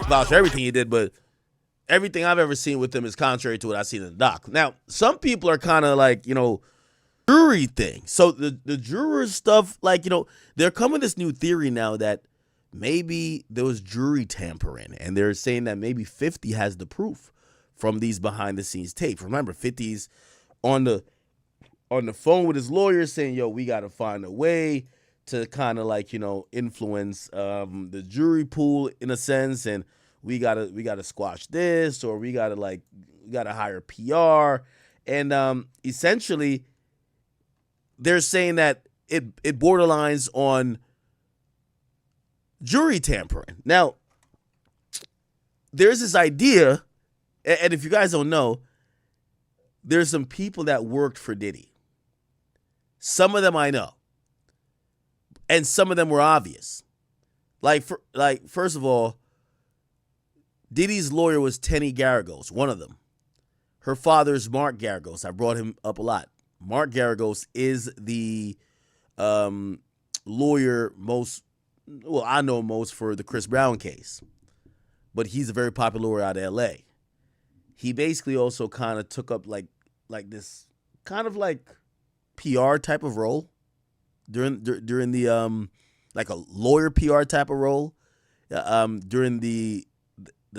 vouch for everything he did, but everything I've ever seen with him is contrary to what I've seen in the doc. Now, some people are kind of like, jury thing. So the juror stuff, like, they're coming with this new theory now that maybe there was jury tampering, and they're saying that maybe 50 has the proof from these behind the scenes tapes. Remember, 50's on the phone with his lawyer saying, yo, we got to find a way to kind of like, influence the jury pool in a sense, and we gotta squash this, or we gotta hire PR, and essentially they're saying that it borderlines on jury tampering. Now, there's this idea, and if you guys don't know, there's some people that worked for Diddy. Some of them I know, and some of them were obvious. First of all, Diddy's lawyer was Tenny Garagos, one of them. Her father's Mark Garagos. I brought him up a lot. Mark Garagos is the lawyer I know most for the Chris Brown case. But he's a very popular lawyer out of L.A. He basically also kind of took up like this kind of like PR type of role during the like a lawyer PR type of role during the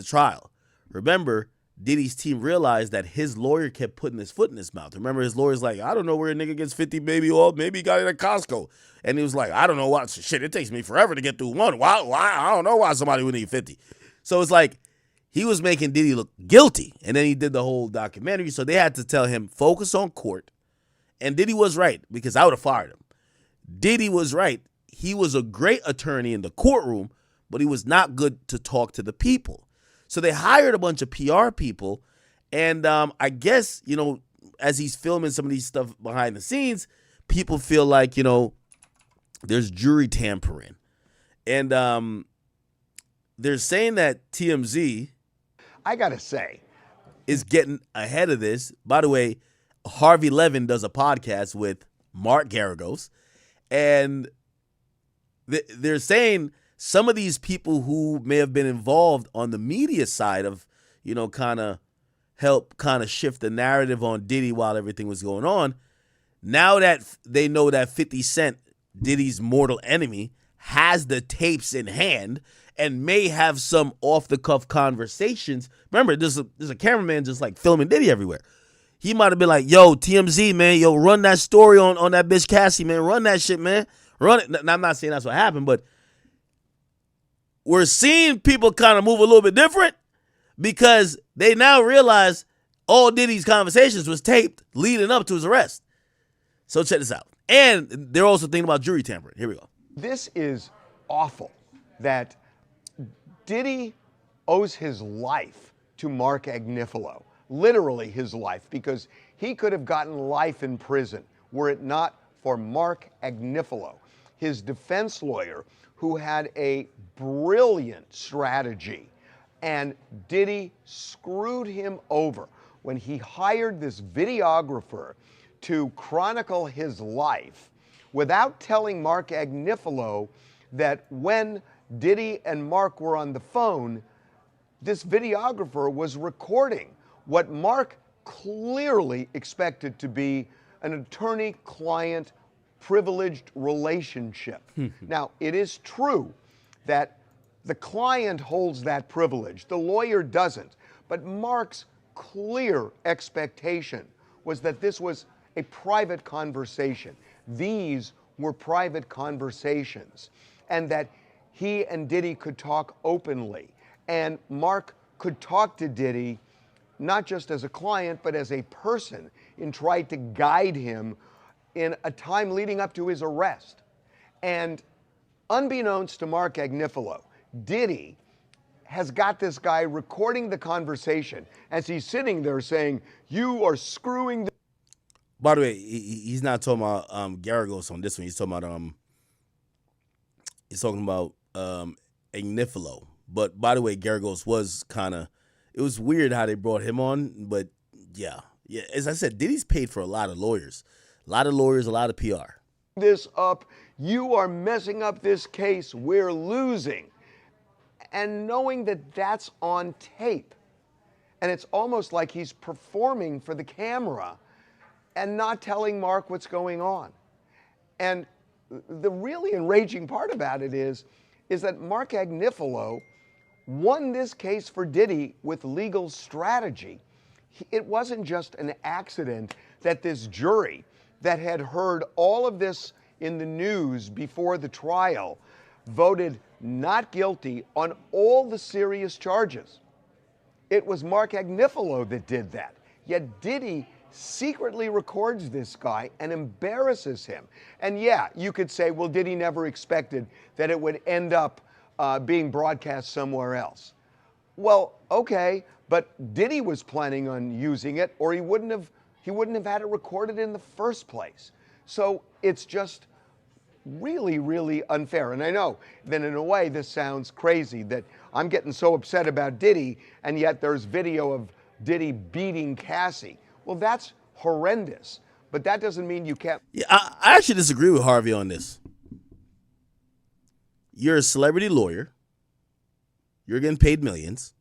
trial. Remember, Diddy's team realized that his lawyer kept putting his foot in his mouth. Remember, his lawyer's like, I don't know where a nigga gets 50 maybe he got it at Costco. And he was like, I don't know why. Shit, it takes me forever to get through one. Why? I don't know why somebody would need 50. So it's like he was making Diddy look guilty. And then he did the whole documentary. So they had to tell him, focus on court. And Diddy was right, because I would have fired him. Diddy was right. He was a great attorney in the courtroom, but he was not good to talk to the people. So they hired a bunch of PR people, and I guess, as he's filming some of these stuff behind the scenes, people feel like, there's jury tampering. And they're saying that TMZ, I gotta say, is getting ahead of this. By the way, Harvey Levin does a podcast with Mark Garagos, and they're saying some of these people who may have been involved on the media side of, kind of help kind of shift the narrative on Diddy while everything was going on, now that they know that 50 Cent, Diddy's mortal enemy, has the tapes in hand and may have some off-the-cuff conversations. Remember, there's a cameraman just like filming Diddy everywhere. He might have been like, yo, TMZ, man, yo, run that story on that bitch Cassie, man. Run that shit, man. Run it. Now, I'm not saying that's what happened, but we're seeing people kind of move a little bit different because they now realize all Diddy's conversations was taped leading up to his arrest. So check this out. And they're also thinking about jury tampering. Here we go. this is awful that Diddy owes his life to Mark Agnifilo, literally his life, because he could have gotten life in prison were it not for Mark Agnifilo, his defense lawyer, who had a brilliant strategy. And Diddy screwed him over when he hired this videographer to chronicle his life without telling Mark Agnifilo that when Diddy and Mark were on the phone, this videographer was recording what Mark clearly expected to be an attorney-client privileged relationship. Now, it is true that the client holds that privilege, the lawyer doesn't, but Mark's clear expectation was that this was a private conversation. These were private conversations, and that he and Diddy could talk openly, and Mark could talk to Diddy not just as a client, but as a person, and tried to guide him in a time leading up to his arrest. And unbeknownst to Mark Agnifilo, Diddy has got this guy recording the conversation as he's sitting there saying, "You are screwing the..." By the way, he's not talking about Garagos on this one. He's talking about Agnifilo. But by the way, Garagos was kind of, it was weird how they brought him on. But yeah. As I said, Diddy's paid for a lot of lawyers, a lot of PR. this up. You are messing up this case. We're losing. And knowing that that's on tape, and it's almost like he's performing for the camera and not telling Mark what's going on. And the really enraging part about it is that Mark Agnifilo won this case for Diddy with legal strategy. It wasn't just an accident that this jury that had heard all of this in the news before the trial voted not guilty on all the serious charges. It was Mark Agnifilo that did that. Yet Diddy secretly records this guy and embarrasses him. And yeah, you could say, well, Diddy never expected that it would end up being broadcast somewhere else. Well, okay, but Diddy was planning on using it, or he wouldn't have had it recorded in the first place. So it's just really, really unfair. And I know that in a way this sounds crazy, that I'm getting so upset about Diddy, and yet there's video of Diddy beating Cassie. Well, that's horrendous, but that doesn't mean you can't. Yeah, I actually disagree with Harvey on this. You're a celebrity lawyer. You're getting paid millions.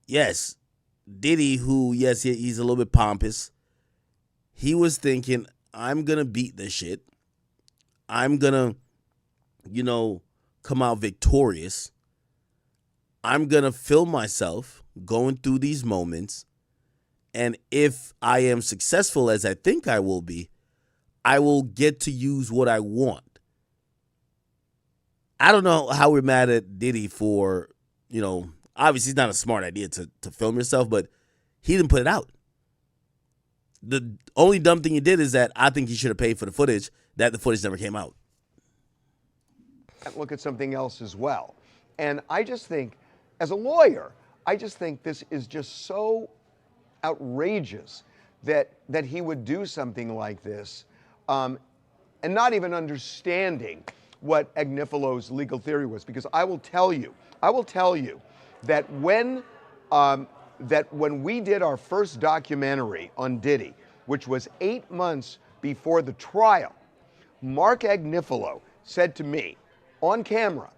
Yes, Diddy, who, yes, he's a little bit pompous, he was thinking, I'm going to beat this shit. I'm going to, come out victorious. I'm going to film myself going through these moments. And if I am successful, as I think I will be, I will get to use what I want. I don't know how we're mad at Diddy for, obviously it's not a smart idea to film yourself, but he didn't put it out. The only dumb thing he did is that I think he should have paid for the footage, that the footage never came out. Look at something else as well. And I just think, as a lawyer, I just think this is just so outrageous that he would do something like this, and not even understanding what Agnifilo's legal theory was. Because I will tell you that when we did our first documentary on Diddy, which was 8 months before the trial, Mark Agnifilo said to me on camera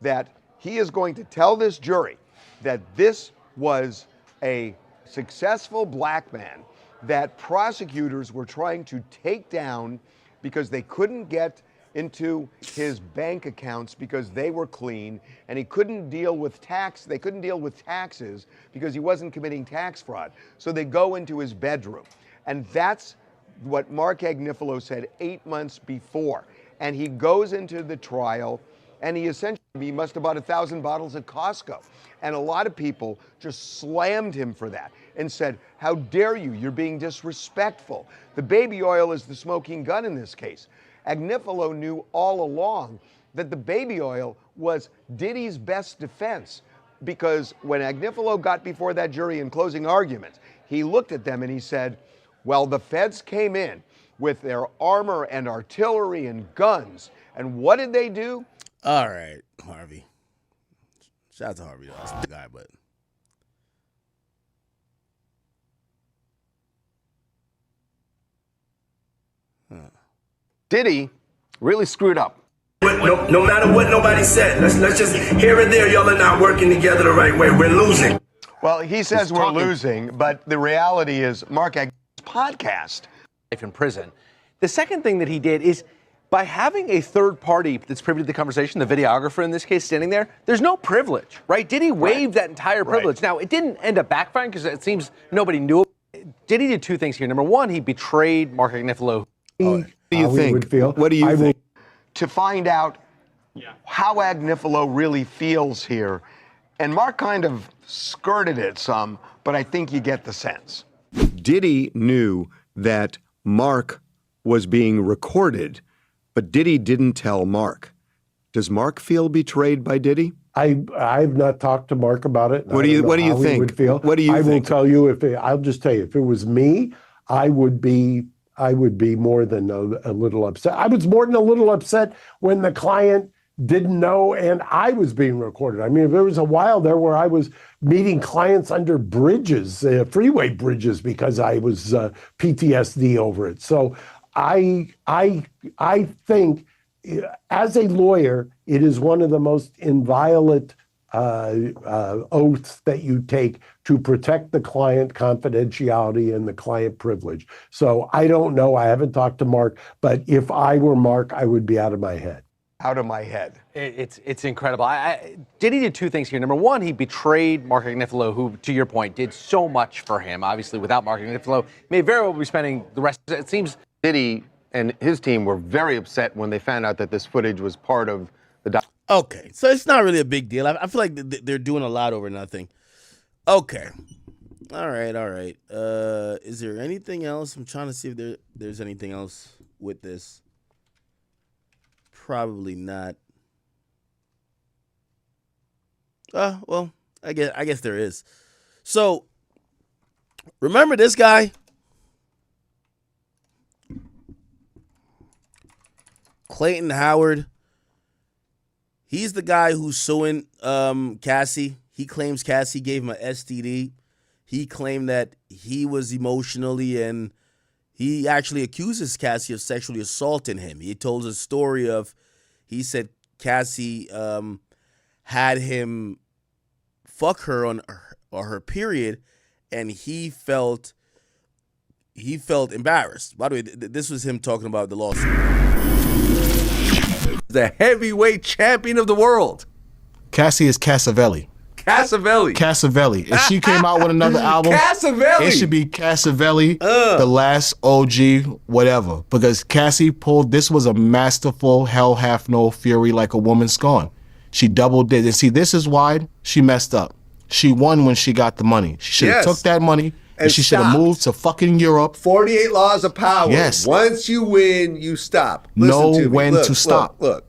that he is going to tell this jury that this was a successful black man that prosecutors were trying to take down because they couldn't get into his bank accounts because they were clean, and he couldn't deal with they couldn't deal with taxes because he wasn't committing tax fraud. So they go into his bedroom. And that's what Mark Agnifilo said 8 months before. And he goes into the trial, and he must have bought 1,000 bottles at Costco. And a lot of people just slammed him for that and said, how dare you? You're being disrespectful. The baby oil is the smoking gun in this case. Agnifilo knew all along that the baby oil was Diddy's best defense, because when Agnifilo got before that jury in closing arguments, he looked at them and he said, well, the feds came in with their armor and artillery and guns, and what did they do? All right, Harvey. Shout out to Harvey, though. That's my guy, but... Diddy really screwed up. No matter what nobody said, let's just here and there, y'all are not working together the right way. We're losing. Well, he says we're losing, but the reality is Mark Agnifalo's podcast. In prison. The second thing that he did is, by having a third party that's privy to the conversation, the videographer in this case standing there, there's no privilege, right? Diddy waived that entire privilege. Now, it didn't end up backfiring because it seems nobody knew. Diddy did two things here. Number one, he betrayed Mark Agnifilo. What do you think? What do you think? To find out how Agnifilo really feels here. And Mark kind of skirted it some, but I think you get the sense. Diddy knew that Mark was being recorded, but Diddy didn't tell Mark. Does Mark feel betrayed by Diddy? I've not talked to Mark about it. What do you think? Would feel. What do you think? I will tell you, I'll just tell you, if it was me, I would be more than a little upset. I was more than a little upset when the client didn't know and I was being recorded. I mean, there was a while there where I was meeting clients under bridges, freeway bridges, because I was PTSD over it. So I think, as a lawyer, it is one of the most inviolate oaths that you take to protect the client confidentiality and the client privilege. So I don't know. I haven't talked to Mark, but if I were Mark, I would be out of my head. Out of my head. It's incredible. Diddy did two things here. Number one, he betrayed Mark Agnifilo, who, to your point, did so much for him. Obviously, without Mark Agnifilo, may very well be spending the rest. It seems Diddy and his team were very upset when they found out that this footage was part of the Okay, so it's not really a big deal. I feel like they're doing a lot over nothing. Okay. All right. Is there anything else? I'm trying to see if there's anything else with this. Probably not. Well, I guess there is. So, remember this guy? Clayton Howard. He's the guy who's suing Cassie. He claims Cassie gave him an STD. He claimed that he was emotionally, and he actually accuses Cassie of sexually assaulting him. He told a story of, he said Cassie had him fuck her on her period, and he felt embarrassed. By the way, this was him talking about the lawsuit. The heavyweight champion of the world. Cassie is Cassavelli. Cassavelli. If she came out with another album, Cassavelli. it should be Cassavelli, the last OG, whatever. Because Cassie this was a masterful Hell Hath No Fury Like a Woman scorn. She double did. And see, this is why she messed up. She won when she got the money. She should have took that money and she should have moved to fucking Europe. 48 laws of power. Yes. Once you win, you stop. Know Listen to me. when Look, to stop. Look.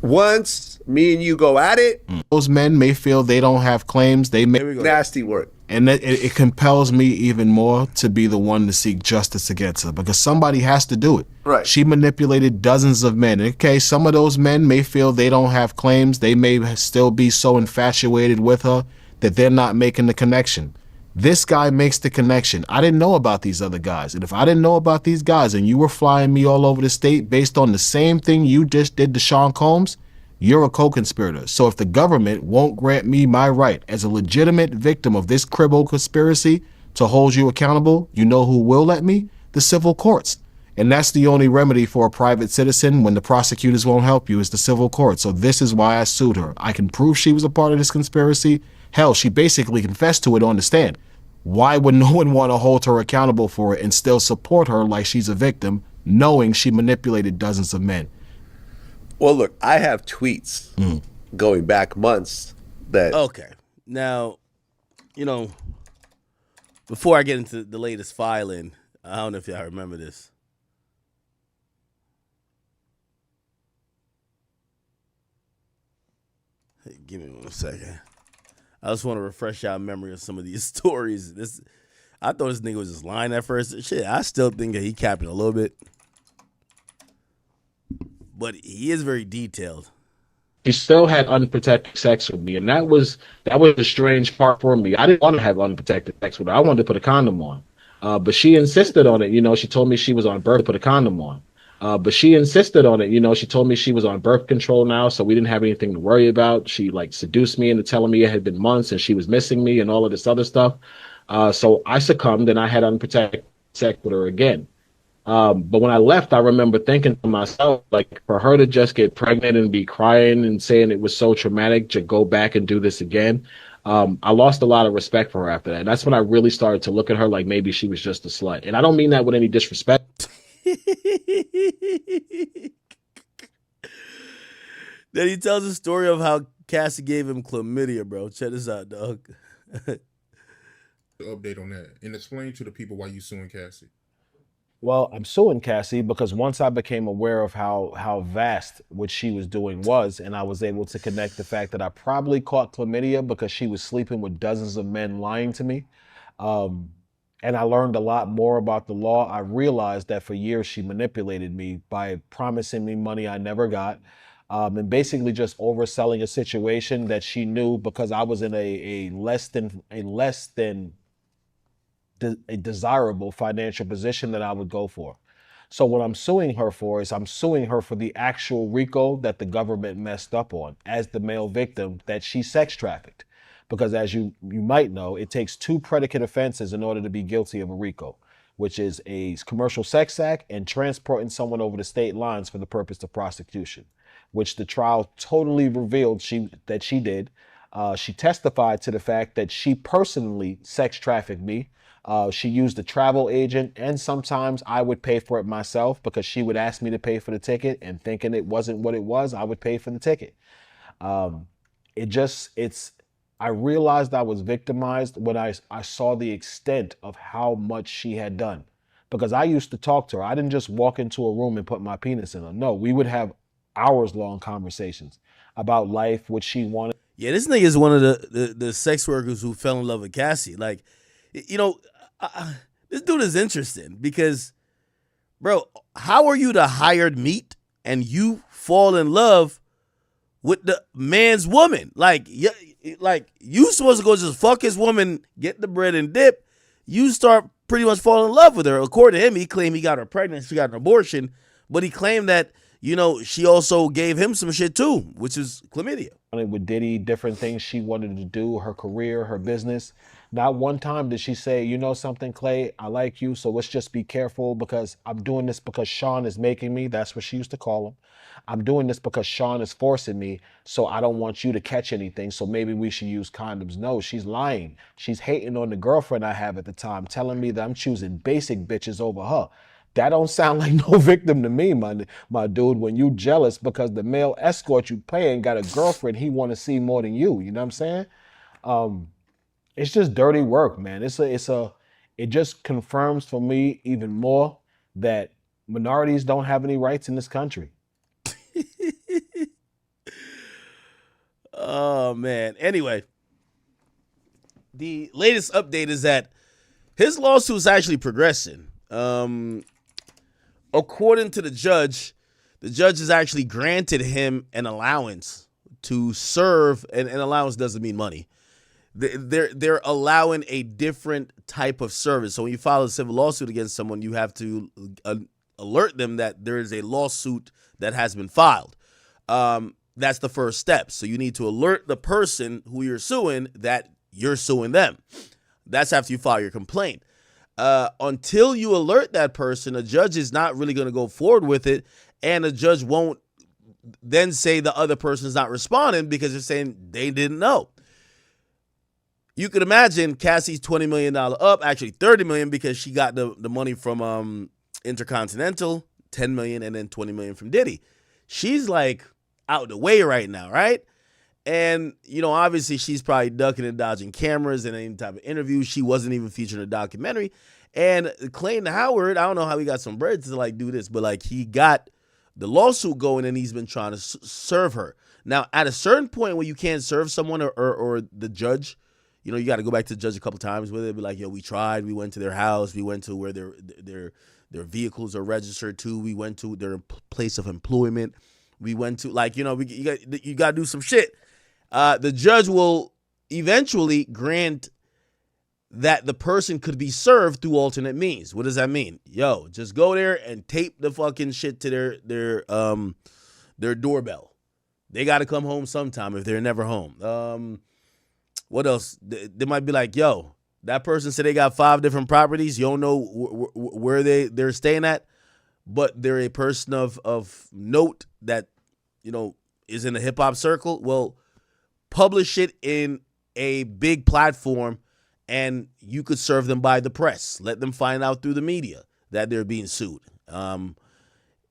Once me and you go at it, Those men may feel they don't have claims. They may nasty work. And it compels me even more to be the one to seek justice against her, because somebody has to do it. Right. She manipulated dozens of men. Okay, some of those men may feel they don't have claims. They may still be so infatuated with her that they're not making the connection. This guy makes the connection. I didn't know about these other guys. And if I didn't know about these guys and you were flying me all over the state based on the same thing you just did to Sean Combs, you're a co-conspirator. So if the government won't grant me my right as a legitimate victim of this cribbo conspiracy to hold you accountable, you know who will let me? The civil courts. And that's the only remedy for a private citizen when the prosecutors won't help you, is the civil court. So this is why I sued her. I can prove she was a part of this conspiracy. Hell, she basically confessed to it on the stand. Why would no one want to hold her accountable for it and still support her like she's a victim, knowing she manipulated dozens of men? Well, look, I have tweets going back months that... Okay. Now, before I get into the latest filing, I don't know if y'all remember this. Hey, give me 1 second. I just want to refresh y'all memory of some of these stories. I thought this nigga was just lying at first. Shit, I still think that he capping a little bit. But he is very detailed. She still had unprotected sex with me, and that was the strange part for me. I didn't want to have unprotected sex with her. I wanted to put a condom on. But she insisted on it. She told me she was on birth, put a condom on. But she insisted on it. She told me she was on birth control now, so we didn't have anything to worry about. She seduced me into telling me it had been months and she was missing me and all of this other stuff. So I succumbed and I had unprotected sex with her again. But when I left, I remember thinking to myself, for her to just get pregnant and be crying and saying it was so traumatic to go back and do this again, I lost a lot of respect for her after that. And that's when I really started to look at her like maybe she was just a slut. And I don't mean that with any disrespect. Then he tells a story of how Cassie gave him chlamydia, bro. Check this out, dog. Update on that and explain to the people why you suing Cassie. Well, I'm suing Cassie because once I became aware of how vast what she was doing was, and I was able to connect the fact that I probably caught chlamydia because she was sleeping with dozens of men lying to me. And I learned a lot more about the law. I realized that for years she manipulated me by promising me money I never got, and basically just overselling a situation that she knew because I was in a less than a desirable financial position that I would go for. So what I'm suing her for is I'm suing her for the actual RICO that the government messed up on as the male victim that she sex trafficked. Because as you might know, it takes 2 predicate offenses in order to be guilty of a RICO, which is a commercial sex act and transporting someone over the state lines for the purpose of prostitution, which the trial totally revealed that she did. She testified to the fact that she personally sex trafficked me. She used a travel agent, and sometimes I would pay for it myself because she would ask me to pay for the ticket, and thinking it wasn't what it was, I would pay for the ticket. I realized I was victimized when I saw the extent of how much she had done. Because I used to talk to her. I didn't just walk into a room and put my penis in her. No, we would have hours-long conversations about life, what she wanted. Yeah, this nigga is one of the sex workers who fell in love with Cassie. Like, you know, this dude is interesting because, bro, how are you the hired meat and you fall in love with the man's woman? Like you supposed to go just fuck his woman, get the bread and dip. You start pretty much falling in love with her. According to him, he claimed he got her pregnant, she got an abortion, but he claimed that, you know, she also gave him some shit too, which is chlamydia. With Diddy, different things she wanted to do, her career, her business. Not one time did she say, you know something, Clay, I like you, so let's just be careful because I'm doing this because Sean is making me. That's what she used to call him. I'm doing this because Sean is forcing me, so I don't want you to catch anything, so maybe we should use condoms. No, she's lying. She's hating on the girlfriend I have at the time, telling me that I'm choosing basic bitches over her. That don't sound like no victim to me, my dude, when you jealous because the male escort you paying got a girlfriend he want to see more than you. You know what I'm saying? It's just dirty work, man. It just confirms for me even more that minorities don't have any rights in this country. Oh, man. Anyway, the latest update is that his lawsuit is actually progressing. According to the judge has actually granted him an allowance to serve, and an allowance doesn't mean money. They're allowing a different type of service. So when you file a civil lawsuit against someone, you have to alert them that there is a lawsuit that has been filed. That's the first step. So you need to alert the person who you're suing that you're suing them. That's after you file your complaint. Until you alert that person, a judge is not really going to go forward with it, and a judge won't then say the other person is not responding because they're saying they didn't know. You could imagine Cassie's $20 million up, actually $30 million because she got the money from Intercontinental, $10 million, and then $20 million from Diddy. She's like out the way right now, right? And, you know, obviously she's probably ducking and dodging cameras and any type of interview. She wasn't even featured in a documentary. And Clayton Howard, I don't know how he got some bread to like do this, but like he got the lawsuit going and he's been trying to serve her. Now, at a certain point where you can't serve someone or the judge, you know, you got to go back to the judge a couple times with it. Be like, yo, we tried. We went to their house. We went to where their vehicles are registered to. We went to their place of employment. We went to, like, you know, you got to do some shit. The judge will eventually grant that the person could be served through alternate means. What does that mean? Yo, just go there and tape the fucking shit to their doorbell. They got to come home sometime if they're never home. What else? They might be like, yo, that person said they got 5 different properties. You don't know where they're staying at, but they're a person of note that, you know, is in a hip hop circle. Well, publish it in a big platform and you could serve them by the press. Let them find out through the media that they're being sued.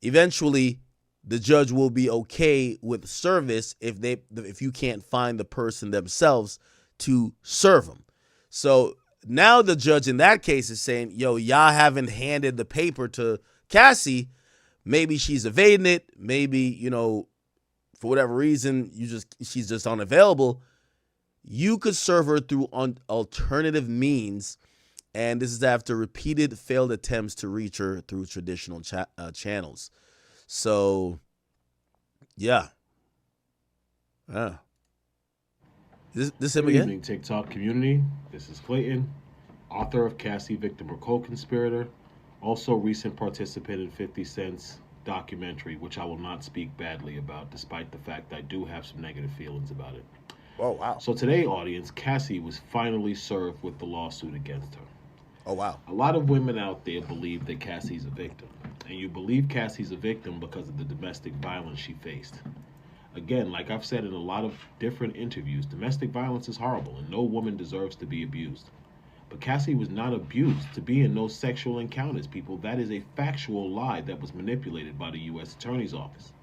Eventually, the judge will be okay with service if you can't find the person themselves to serve them. So now the judge in that case is saying, yo, y'all haven't handed the paper to Cassie. Maybe she's evading it. Maybe, you know, for whatever reason, she's just unavailable. You could serve her through alternative means, and this is after repeated failed attempts to reach her through traditional channels. So, yeah. This him Good again? evening, TikTok community. This is Clayton. author of Cassie, victim or co-conspirator, also recent participant in 50 Cent's documentary, which I will not speak badly about, despite the fact I do have some negative feelings about it. Oh, wow. So today, audience, Cassie was finally served with the lawsuit against her. Oh, wow. A lot of women out there believe that Cassie's a victim. And you believe Cassie's a victim because of the domestic violence she faced. Again, like I've said in a lot of different interviews, domestic violence is horrible and no woman deserves to be abused. But Cassie was not abused to be in no sexual encounters, people. That is a factual lie that was manipulated by the U.S. Attorney's Office.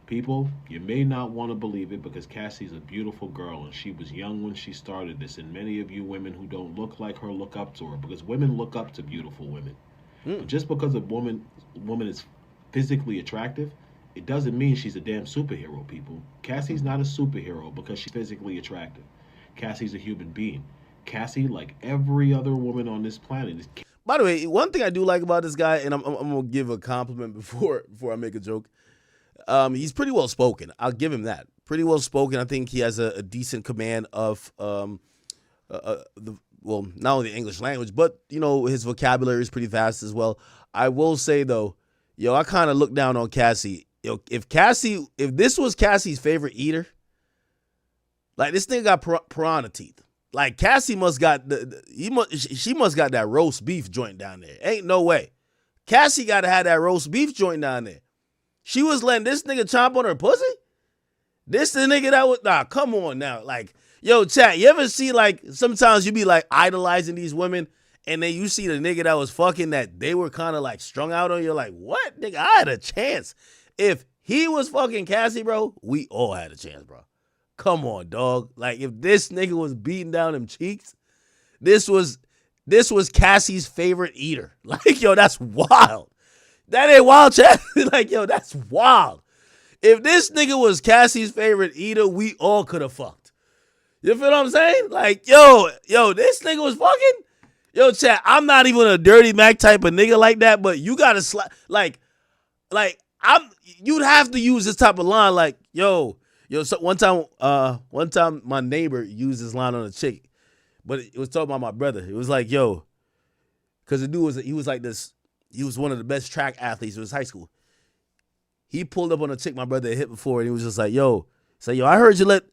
People, you may not want to believe it because Cassie's a beautiful girl and she was young when she started this, and many of you women who don't look like her look up to her because women look up to beautiful women. But just because a woman is physically attractive, it doesn't mean she's a damn superhero, people. Cassie's not a superhero because she's physically attractive. Cassie's a human being. Cassie, like every other woman on this planet, is. By the way, one thing I do like about this guy, and I'm gonna give a compliment before I make a joke. He's pretty well spoken. I'll give him that. Pretty well spoken. I think he has a decent command of not only the English language, but his vocabulary is pretty vast as well. I will say though, I kind of look down on Cassie. If this was Cassie's favorite eater, like this thing got piranha teeth. Like Cassie must got she must got that roast beef joint down there. Ain't no way. Cassie got to have that roast beef joint down there. She was letting this nigga chomp on her pussy? This the nigga that was, come on now. Like, yo, chat, you ever see, like, sometimes you be, like, idolizing these women, and then you see the nigga that was fucking that they were kind of, like, strung out on you. Like, what? Nigga, I had a chance. If he was fucking Cassie, bro, we all had a chance, bro. Come on, dog. Like, if this nigga was beating down them cheeks, this was Cassie's favorite eater. Like, yo, that's wild. That ain't wild, chat. Like, yo, that's wild. If this nigga was Cassie's favorite eater, we all could have fucked. You feel what I'm saying? Like, yo, this nigga was fucking. Yo, chat, I'm not even a dirty Mac type of nigga like that, but you gotta you'd have to use this type of line, like, yo. So one time my neighbor used this line on a chick, but it was talking about my brother. It was like, yo, because the dude he was like this. He was one of the best track athletes in his high school. He pulled up on a chick my brother had hit before, and he was just like, yo, I heard you let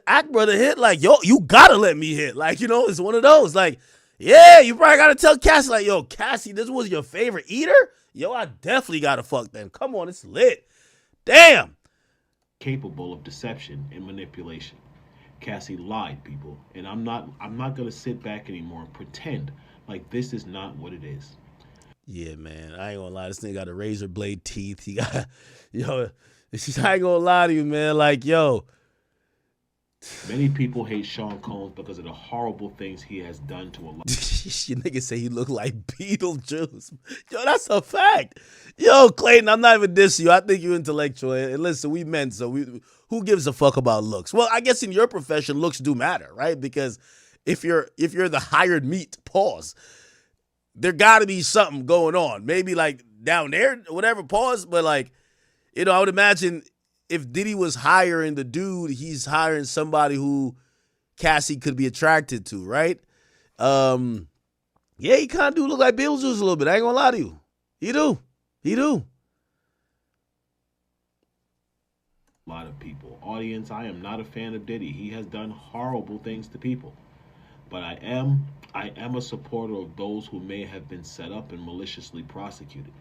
Act brother hit. Like, yo, you gotta let me hit. Like, it's one of those. Like, yeah, you probably gotta tell Cassie, like, yo, Cassie, this was your favorite eater? Yo, I definitely gotta fuck them. Come on, it's lit. Damn. Capable of deception and manipulation. Cassie lied, people, and I'm not gonna sit back anymore and pretend like this is not what it is. Yeah, man, I ain't gonna lie. This nigga got a razor blade teeth. He got, I ain't gonna lie to you, man. Like, yo. Many people hate Sean Combs because of the horrible things he has done to a lot. You niggas say he look like Beetlejuice. Yo, that's a fact. Yo, Clayton, I'm not even dissing you. I think you're intellectual. And listen, we men, so who gives a fuck about looks? Well, I guess in your profession, looks do matter, right? Because if you're the hired meat, pause. There got to be something going on. Maybe like down there, whatever, pause. But like, I would imagine if Diddy was hiring the dude, he's hiring somebody who Cassie could be attracted to, right? Yeah, he kind of do look like Beetlejuice a little bit. I ain't gonna lie to you. He do. A lot of people. Audience, I am not a fan of Diddy. He has done horrible things to people. But I am a supporter of those who may have been set up and maliciously prosecuted.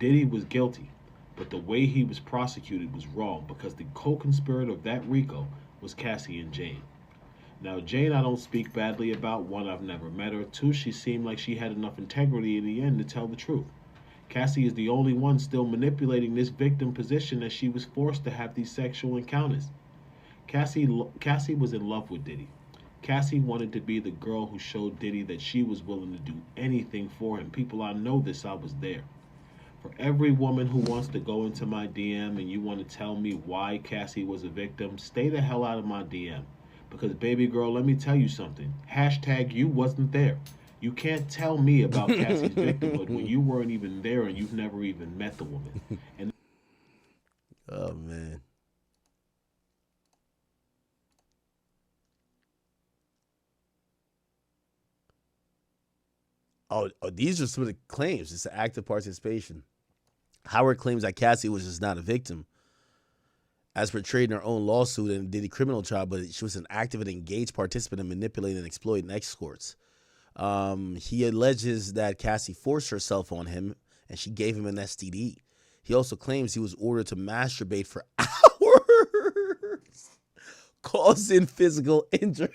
Diddy was guilty, but the way he was prosecuted was wrong because the co-conspirator of that RICO was Cassie and Jane. Now, Jane I don't speak badly about. One, I've never met her. Two, she seemed like she had enough integrity in the end to tell the truth. Cassie is the only one still manipulating this victim position as she was forced to have these sexual encounters. Cassie was in love with Diddy. Cassie wanted to be the girl who showed Diddy that she was willing to do anything for him. People, I know this, I was there. For every woman who wants to go into my DM and you want to tell me why Cassie was a victim, stay the hell out of my DM. Because, baby girl, let me tell you something. # you wasn't there. You can't tell me about Cassie's victimhood when you weren't even there and you've never even met the woman. And oh, man. These are some of the claims. It's an active participation. Howard claims that Cassie was just not a victim, as portrayed in her own lawsuit and Diddy criminal trial, but she was an active and engaged participant in manipulating and exploiting escorts. He alleges that Cassie forced herself on him and she gave him an STD. He also claims he was ordered to masturbate for hours, causing physical injury.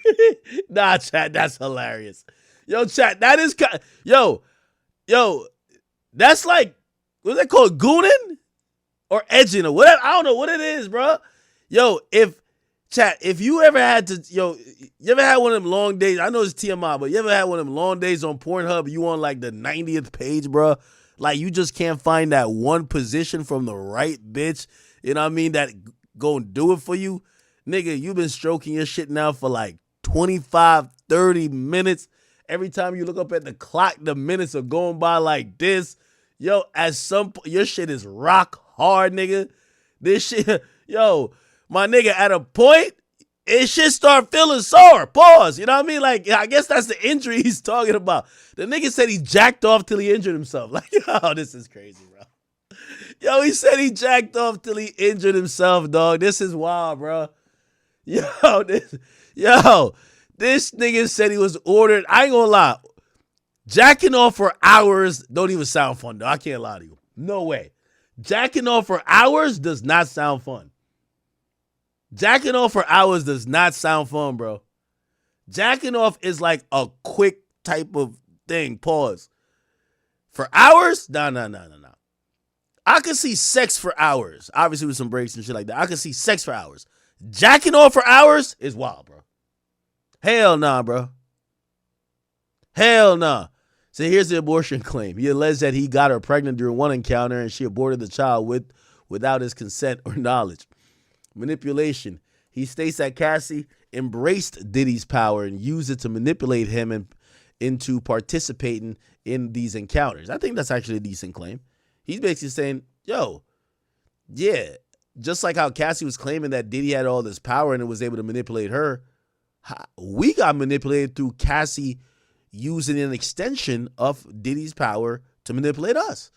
Nah, chat, that's hilarious. Yo, chat, that is yo, that's like, what's that called? Gooning or edging or whatever. I don't know what it is, bro. Yo, if you ever had to, you ever had one of them long days? I know it's TMI, but you ever had one of them long days on Pornhub? You on like the 90th page, bro? Like you just can't find that one position from the right bitch. You know what I mean? That gonna do it for you, nigga. You've been stroking your shit now for like 25, 30 minutes. Every time you look up at the clock, the minutes are going by like this. Yo, at some point, your shit is rock hard, nigga. This shit, yo, my nigga, at a point, it should start feeling sore. Pause. You know what I mean? Like, I guess that's the injury he's talking about. The nigga said he jacked off till he injured himself. Like, yo, this is crazy, bro. Yo, he said he jacked off till he injured himself, dog. This is wild, bro. Yo, this nigga said he was ordered. I ain't gonna lie. Jacking off for hours don't even sound fun, though. I can't lie to you. No way. Jacking off for hours does not sound fun. Jacking off for hours does not sound fun, bro. Jacking off is like a quick type of thing. Pause. For hours? No. I could see sex for hours. Obviously with some breaks and shit like that. I could see sex for hours. Jacking off for hours is wild, bro. Hell nah, bro. Hell nah. So here's the abortion claim. He alleged that he got her pregnant during one encounter and she aborted the child without his consent or knowledge. Manipulation. He states that Cassie embraced Diddy's power and used it to manipulate him into participating in these encounters. I think that's actually a decent claim. He's basically saying, yo, yeah, just like how Cassie was claiming that Diddy had all this power and it was able to manipulate her, we got manipulated through Cassie using an extension of Diddy's power to manipulate us.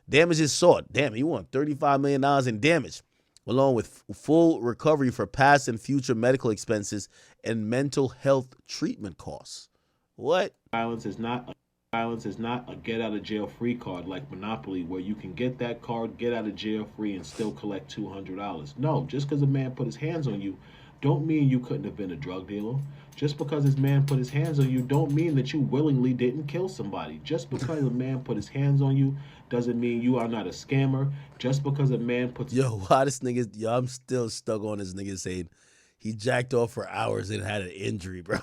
Damages sought. Damn, he won $35 million in damage, along with full recovery for past and future medical expenses and mental health treatment costs. What? Violence is not a get out of jail free card like Monopoly, where you can get that card, get out of jail free, and still collect $200. No, just because a man put his hands on you don't mean you couldn't have been a drug dealer. Just because this man put his hands on you don't mean that you willingly didn't kill somebody. Just because a man put his hands on you doesn't mean you are not a scammer. Just because a man puts... Yo, why this nigga... Yo, I'm still stuck on this nigga saying he jacked off for hours and had an injury, bro.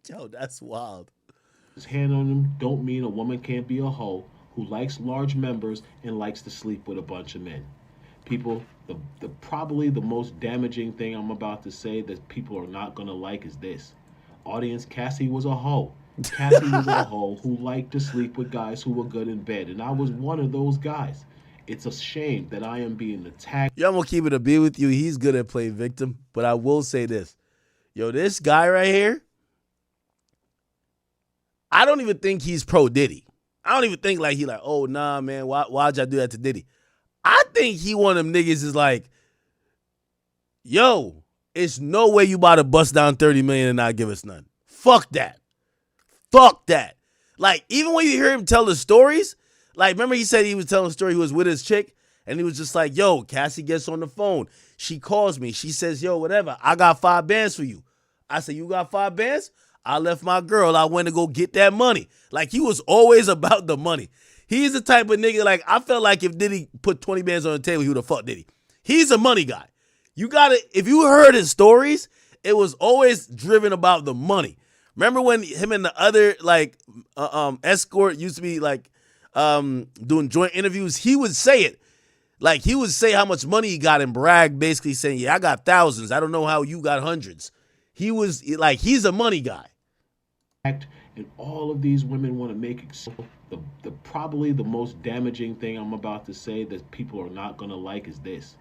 Yo, that's wild. His hand on him don't mean a woman can't be a hoe who likes large members and likes to sleep with a bunch of men. People, the probably the most damaging thing I'm about to say that people are not gonna like is this. Audience, Cassie was a hoe. Cassie was a hoe who liked to sleep with guys who were good in bed, and I was one of those guys. It's a shame that I am being attacked. Yo, I'm gonna keep it a beat with you. He's good at playing victim, but I will say this. Yo, this guy right here, I don't even think he's pro Diddy. I don't even think like he like, oh nah, man, why'd y'all do that to Diddy? I think he one of them niggas is like, yo, it's no way you about to bust down $30 million and not give us none. Fuck that. Fuck that. Like, even when you hear him tell the stories, like, remember he said he was telling a story, he was with his chick, and he was just like, yo, Cassie gets on the phone. She calls me. She says, yo, whatever, I got 5 bands for you. I said, you got 5 bands? I left my girl. I went to go get that money. Like, he was always about the money. He's the type of nigga, like, I felt like if Diddy put 20 bands on the table, he would have fucked Diddy. He's a money guy. You gotta, if you heard his stories, it was always driven about the money. Remember when him and the other, like, escort used to be, like, doing joint interviews? He would say it. Like, he would say how much money he got and brag, basically saying, yeah, I got thousands. I don't know how you got hundreds. He was, like, he's a money guy. And all of these women want to make it so. The probably the most damaging thing I'm about to say that people are not going to like is this.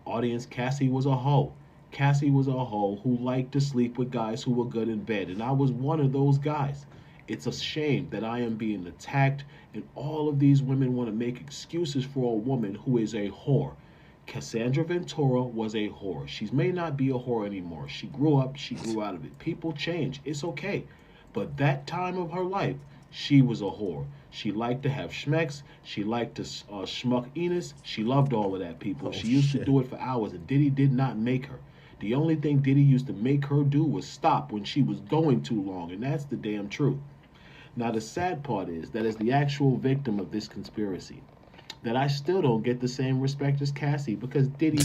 Audience, Cassie was a hoe. Cassie was a hoe who liked to sleep with guys who were good in bed, and I was one of those guys. It's a shame that I am being attacked, and all of these women want to make excuses for a woman who is a whore. Cassandra Ventura was a whore. She may not be a whore anymore. She grew up, she grew out of it. People change. It's okay. But that time of her life, she was a whore. She liked to have schmecks. She liked to schmuck Enos. She loved all of that, people. She used to do it for hours, and Diddy did not make her. The only thing Diddy used to make her do was stop when she was going too long, and that's the damn truth. Now, the sad part is that as the actual victim of this conspiracy, that I still don't get the same respect as Cassie, because Diddy...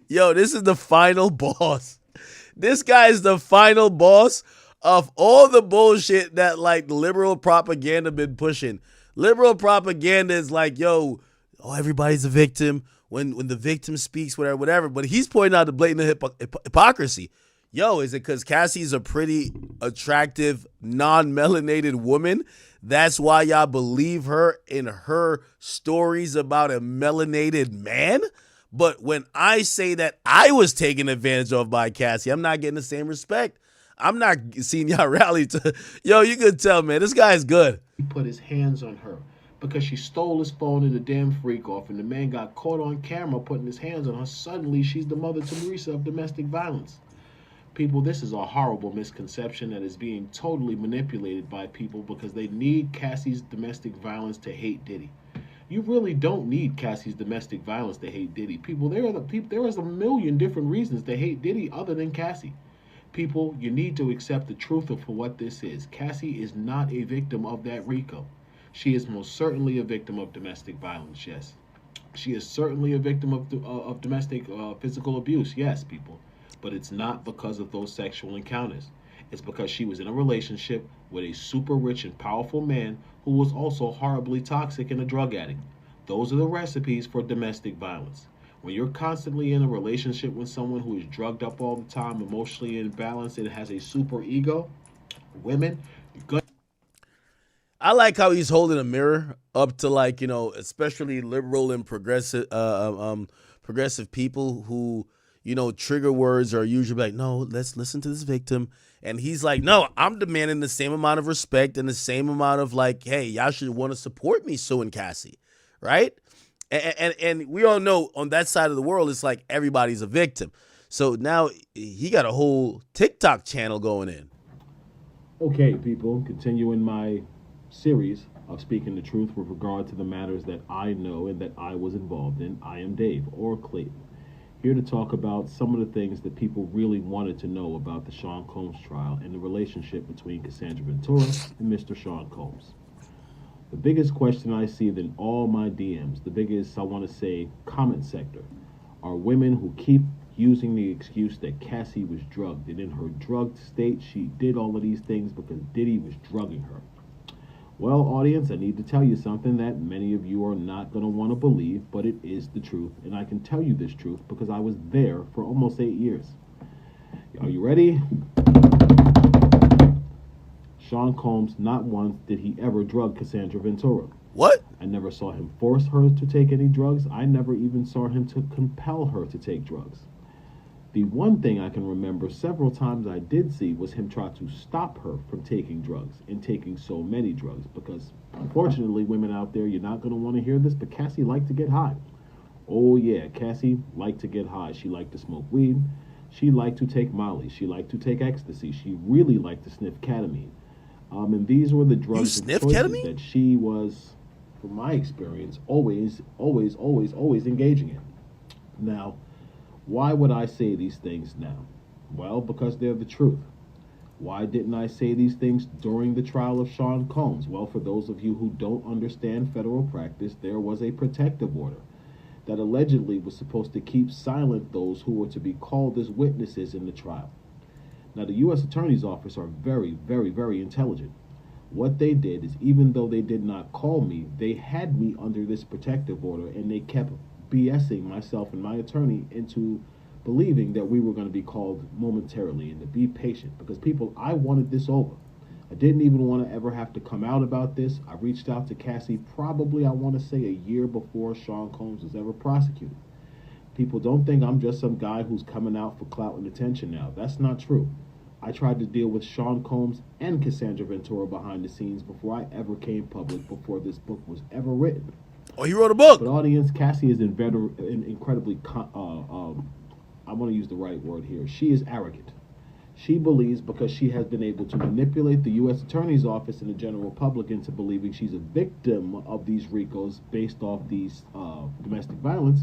Yo, this is the final boss. This guy is the final boss of all the bullshit that, like, liberal propaganda been pushing. Liberal propaganda is like, yo, everybody's a victim. When the victim speaks, whatever. But he's pointing out the blatant hypocrisy. Yo, is it because Cassie's a pretty attractive, non-melanated woman? That's why y'all believe her in her stories about a melanated man? But when I say that I was taken advantage of by Cassie, I'm not getting the same respect. I'm not seeing y'all rally to... Yo, you could tell, man, this guy's good. He put his hands on her because she stole his phone and the damn freak off, and the man got caught on camera putting his hands on her. Suddenly, she's the Mother Teresa of domestic violence. People, this is a horrible misconception that is being totally manipulated by people because they need Cassie's domestic violence to hate Diddy. You really don't need Cassie's domestic violence to hate Diddy. People, there is a million different reasons to hate Diddy other than Cassie. People, you need to accept the truth of what this is. Cassie is not a victim of that RICO. She is most certainly a victim of domestic violence, yes. She is certainly a victim of domestic physical abuse, yes, people. But it's not because of those sexual encounters. It's because she was in a relationship with a super rich and powerful man who was also horribly toxic and a drug addict. Those are the recipes for domestic violence. When you're constantly in a relationship with someone who is drugged up all the time, emotionally imbalanced, and has a super ego, women, you're good. I like how he's holding a mirror up to, like, you know, especially liberal and progressive people who, you know, trigger words are usually like, no, let's listen to this victim. And he's like, no, I'm demanding the same amount of respect and the same amount of, like, hey, y'all should want to support me, Sue and Cassie, right? And we all know on that side of the world, it's like everybody's a victim. So now he got a whole TikTok channel going in. Okay, people, continuing my series of speaking the truth with regard to the matters that I know and that I was involved in. I am Dave, or Clayton, here to talk about some of the things that people really wanted to know about the Sean Combs trial and the relationship between Cassandra Ventura and Mr. Sean Combs. The biggest question I see in all my DMs, the biggest, I want to say, comment sector, are women who keep using the excuse that Cassie was drugged, and in her drugged state, she did all of these things because Diddy was drugging her. Well, audience, I need to tell you something that many of you are not going to want to believe, but it is the truth, and I can tell you this truth because I was there for almost 8 years. Are you ready? Sean Combs, not once did he ever drug Cassandra Ventura. What? I never saw him force her to take any drugs. I never even saw him to compel her to take drugs. The one thing I can remember several times I did see was him try to stop her from taking drugs and taking so many drugs because, unfortunately, women out there, you're not going to want to hear this, but Cassie liked to get high. Oh, yeah, Cassie liked to get high. She liked to smoke weed. She liked to take Molly. She liked to take ecstasy. She really liked to sniff ketamine. And these were the drugs and choices ketamine? That she was, from my experience, always engaging in. Now, why would I say these things now? Well, because they're the truth. Why didn't I say these things during the trial of Sean Combs? Well, for those of you who don't understand federal practice, there was a protective order that allegedly was supposed to keep silent those who were to be called as witnesses in the trial. Now, the U.S. Attorney's Office are very, very, very intelligent. What they did is, even though they did not call me, they had me under this protective order, and they kept BSing myself and my attorney into believing that we were going to be called momentarily and to be patient. Because, people, I wanted this over. I didn't even want to ever have to come out about this. I reached out to Cassie probably, I want to say, a year before Sean Combs was ever prosecuted. People, don't think I'm just some guy who's coming out for clout and attention now. That's not true. I tried to deal with Sean Combs and Cassandra Ventura behind the scenes before I ever came public, before this book was ever written. Oh, he wrote a book. But audience, Cassie is incredibly, I want to use the right word here. She is arrogant. She believes because she has been able to manipulate the U.S. Attorney's Office and the general public into believing she's a victim of these RICOs based off these domestic violence,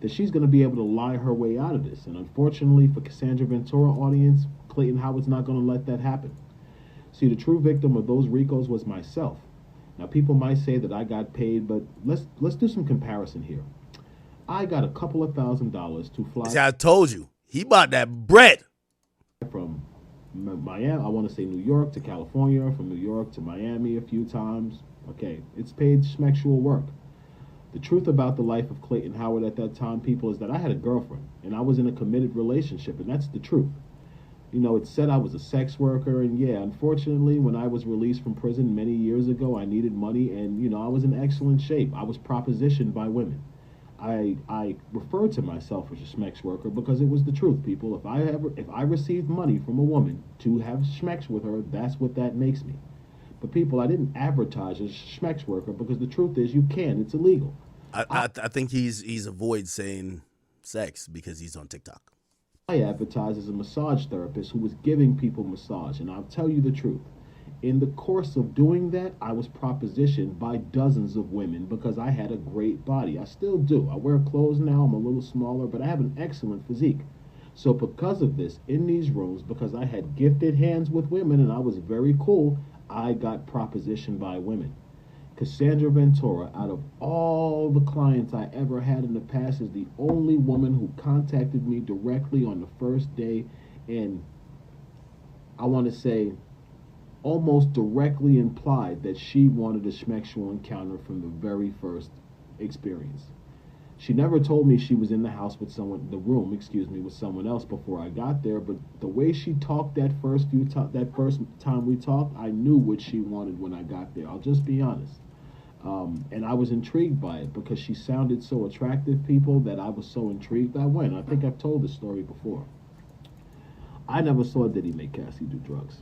that she's going to be able to lie her way out of this. And unfortunately for Cassandra Ventura audience, Clayton Howard's not going to let that happen. See, the true victim of those RICOs was myself. Now, people might say that I got paid, but let's do some comparison here. I got a couple of $1,000s to fly. See, I told you, he bought that bread. From Miami, I want to say New York to California, from New York to Miami a few times. Okay, it's paid schmexual work. The truth about the life of Clayton Howard at that time, people, is that I had a girlfriend, and I was in a committed relationship, and that's the truth. You know, it said I was a sex worker, and yeah, unfortunately, when I was released from prison many years ago, I needed money, and, you know, I was in excellent shape. I was propositioned by women. I referred to myself as a schmex worker because it was the truth, people. If I received money from a woman to have schmex with her, that's what that makes me. But people, I didn't advertise as a schmex worker because the truth is you can. It's illegal. I think he's avoid saying sex because he's on TikTok. I advertised as a massage therapist who was giving people massage, and I'll tell you the truth. In the course of doing that, I was propositioned by dozens of women because I had a great body. I still do. I wear clothes now. I'm a little smaller, but I have an excellent physique. So because of this, in these rooms, because I had gifted hands with women and I was very cool, I got propositioned by women. Cassandra Ventura, out of all the clients I ever had in the past, is the only woman who contacted me directly on the first day, and I want to say almost directly implied that she wanted a schmexual encounter from the very first experience. She never told me she was in the house with someone, with someone else before I got there, but the way she talked that first time we talked, I knew what she wanted when I got there. I'll just be honest. And I was intrigued by it because she sounded so attractive, people, that I was so intrigued I went. I think I've told this story before. I never saw Diddy make Cassie do drugs.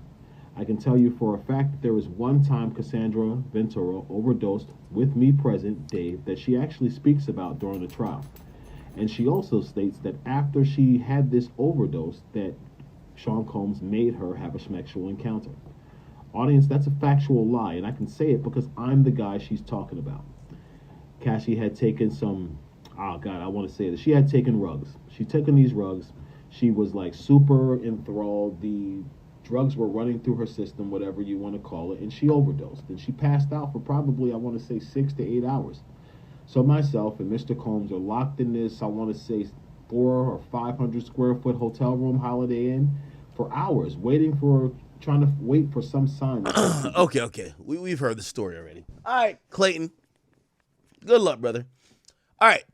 I can tell you for a fact that there was one time Cassandra Ventura overdosed with me present, Dave, that she actually speaks about during the trial. And she also states that after she had this overdose that Sean Combs made her have a schmexual encounter. Audience, that's a factual lie, and I can say it because I'm the guy she's talking about. Cassie had taken some, I want to say this. She had taken rugs. She'd taken these rugs. She was like super enthralled. The drugs were running through her system, whatever you want to call it, and she overdosed. And she passed out for probably, I want to say, 6 to 8 hours. So myself and Mr. Combs are locked in this, I want to say, 400 or 500 square foot hotel room, Holiday Inn, for hours, trying to wait for some sign. Okay. We've heard the story already. All right, Clayton. Good luck, brother. All right.